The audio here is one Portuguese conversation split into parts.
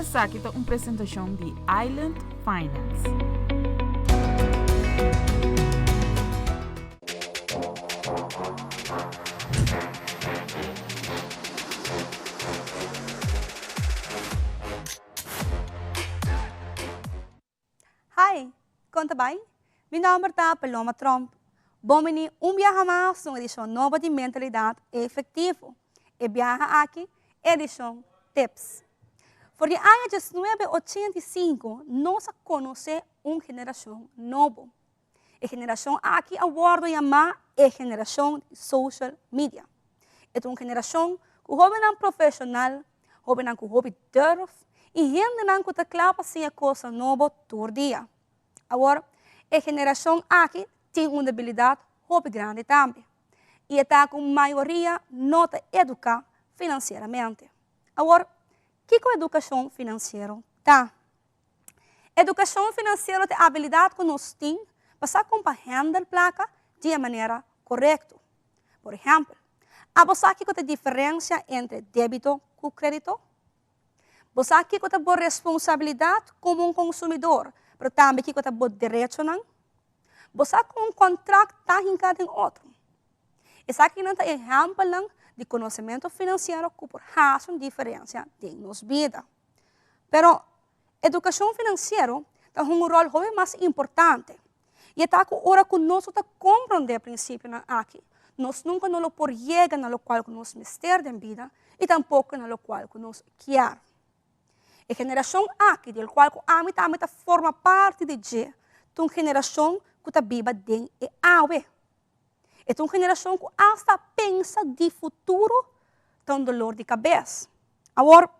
Essa aqui é uma apresentação de Island Finance. Hi, conta bem? Meu nome é Paloma Trump. Bom-vindo viaje mais uma edição nova de Mentalidade Efetiva. E viaje aqui, edição Tips. Por el año 1985, nós conhecemos uma geração nova. A geração aqui agora chamada a geração social media. É uma geração que jovem profissional, jovem que hobby durf, e gente que está claro para fazer coisa nova todo dia. Agora, a geração aqui tem uma habilidade hobby grande também. E está com a maioria não está educada financeiramente. Agora, o que é educação financeira? Educação financeira é a habilidade que nós temos para compreender a placa de maneira correta. Por exemplo, você sabe que a diferença entre débito e crédito? Você sabe que você tem responsabilidade como um consumidor, mas também que você tem direito? Você sabe que um contrato está em cada outro. E sabe que não é exemplo de conhecimento financeiro que por razão diferença em nossa vida. Pero, educação financeira tem um rol muito mais importante. E está que hora que nós compreender o princípio aqui. Nós nunca não por chegar na qual nós mister da vida e tampouco na qual nós quer. A geração aqui, do qual a mim também forma parte de uma geração que está viva dentro e ave. É uma geração que hasta pensa de futuro, tem um dolor de cabeça. Agora,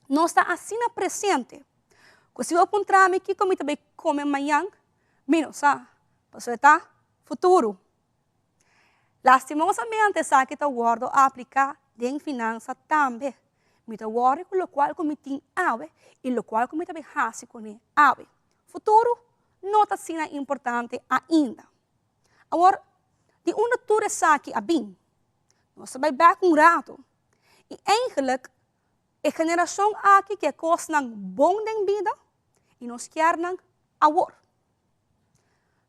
nós estamos assim na presente. Se eu apontar aqui como também come amanhã, menos, você está futuro. Lastimosamente, sabe que está guardo a aplicar em finanças também. Me está guardo com o qual eu tenho ave e o qual eu também faço com ave. Futuro não está assim importante ainda. Agora, de uma tour aqui a bem, nós vamos back um rato. E eigenlijk, a geração aqui que costa bom de vida e nós queremos agora.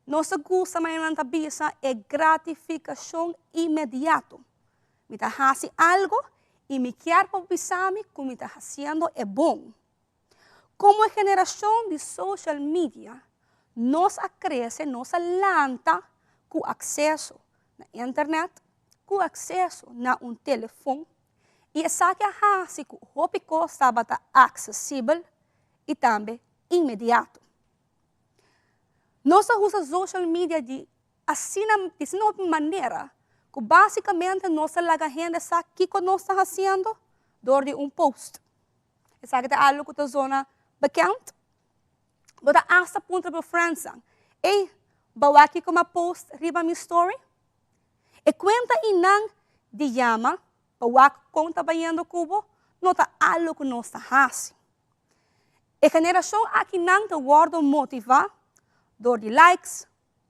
Nossa gosta mais na cabeça é gratificação imediata. Me está fazendo algo e me quer pensar que me está fazendo é bom. Como a geração de social media, nós cresce, nós lanta com acesso na internet, com acesso na um telefone, e essa que a que o hobby estava acessível e também imediato. Nós usamos social media de uma maneira que basicamente nós a gente sabe o que nós estamos fazendo durante um post. Essa que é algo que zona bekend. Mas hasta ponto para França. E bawa aqui como post riba mi story. E conta inang de llama, bawa conta banhando cubo, nota algo que nós está fazendo. A geração aqui não te guarda motivar door de likes,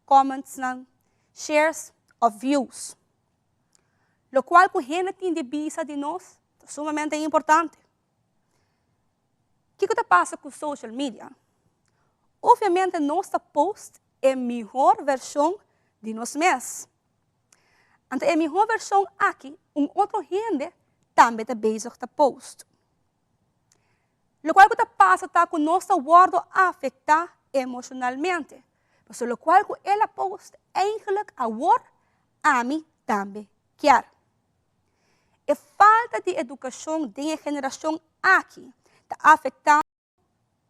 comments, shares ou views. Lo qual que a gente tem de vista de nós é sumamente importante. O que passa com social media? Obviamente, nossa post é a melhor versão de nós mesmos. Então, a melhor versão aqui, outro gente também está bezig com post. O qual que passa com nossa guarda afetar emocionalmente. Mas o qual que ela post eigenlijk agora a mim também quer. A falta de educação da geração aqui está afetando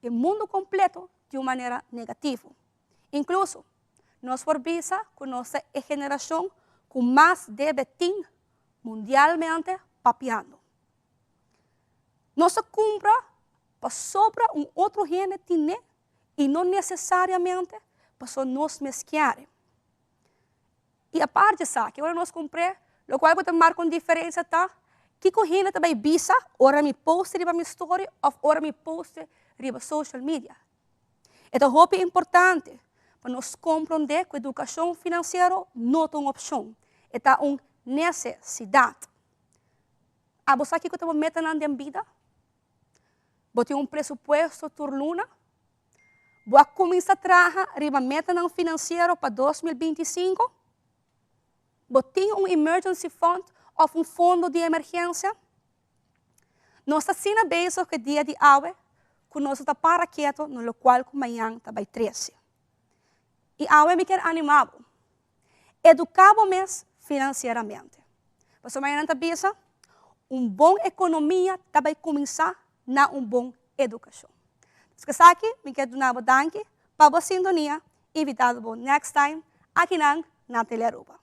o mundo completo de uma maneira negativa. Incluso, nós por vista que nossa geração com mais deve ter mundialmente papiando. Nossa compra para sobra outro gente tem e não necessariamente para nós mesquear. E a parte disso, que agora nós compramos, o qual eu marco uma diferença, tá? Que a gente também visa, ora me poste riba minha story, ou ora me poste riba social media. É muito importante para nós compreender que a educação financeira não é uma opção, é uma necessidade. Você sabe que eu estou metendo na vida? Vou ter presupuesto por luna. Vou começar a trabalhar riba meta não financeiro para 2025. Vou ter emergency fund ou fundo de emergência. Nós estamos bem que dia de hoje, que nós estamos para quieto, no qual amanhã está bem 13. E hoje me quero animar. Educar-me financeiramente. Mas amanhã está bem, boa economia vai começar na boa educação. Então, aqui, me quero dar um danke para a sintonia. Invitado para next time, aqui na Telearuba.